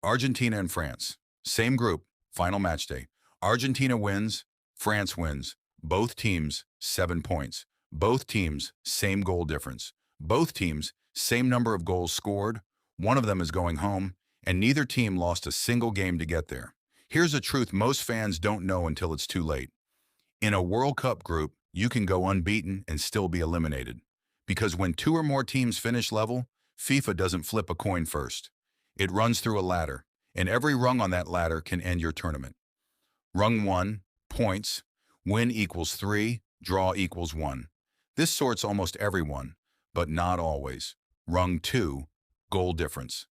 Argentina and France. Same group, final match day. Argentina wins, France wins. Both teams, 7 points. Both teams, same goal difference. Both teams, same number of goals scored. One of them is going home, and neither team lost a single game to get there. Here's a truth most fans don't know until it's too late. In a World Cup group, you can go unbeaten and still be eliminated. Because when 2 or more teams finish level, FIFA doesn't flip a coin first. It runs through a ladder, and every rung on that ladder can end your tournament. Rung 1, points, win equals 3, draw equals 1. This sorts almost everyone, but not always. Rung 2, goal difference.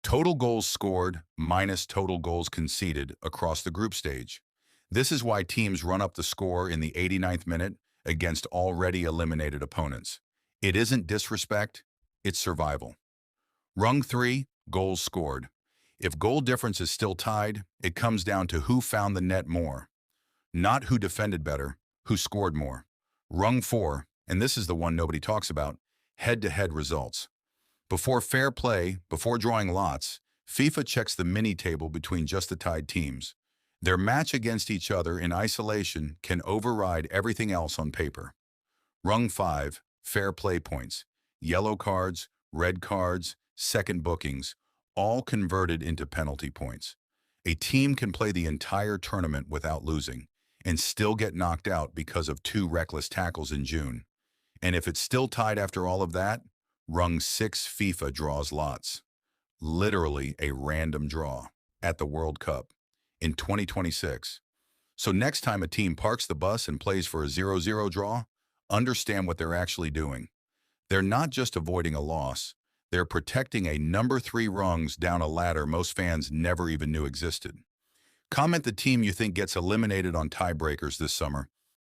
Total goals scored minus total goals conceded across the group stage. This is why teams run up the score in the 89th minute against already eliminated opponents. It isn't disrespect, it's survival. Rung 3, goals scored. If goal difference is still tied, it comes down to who found the net more. Not who defended better, who scored more. Rung 4, and this is the one nobody talks about, head-to-head results. Before fair play, before drawing lots, FIFA checks the mini-table between just the tied teams. Their match against each other in isolation can override everything else on paper. Rung 5, fair play points. Yellow cards, red cards, second bookings, all converted into penalty points. A team can play the entire tournament without losing and still get knocked out because of 2 reckless tackles in June. And if it's still tied after all of that, Rung 6 FIFA draws lots. Literally a random draw at the World Cup in 2026. So next time a team parks the bus and plays for a 0-0 draw, understand what they're actually doing. They're not just avoiding a loss, they're protecting a number 3 rungs down a ladder most fans never even knew existed. Comment the team you think gets eliminated on tiebreakers this summer.